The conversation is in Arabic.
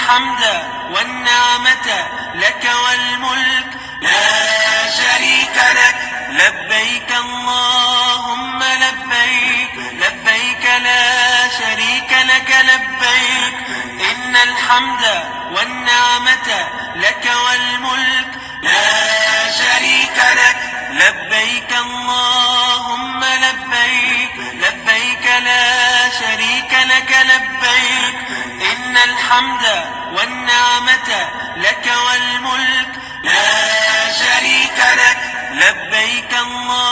الحمد والنعمة لك والملك لا شريك لك. لبيك اللهم لبيك، لبيك لا شريك لك لبيك. إن الحمد والنعمة لك والملك لا شريك لك. لبيك اللهم لبيك، لبيك لا شريك لك لبيك. إن الحمد والنعمة لك والملك لا شريك لك. لبيك الله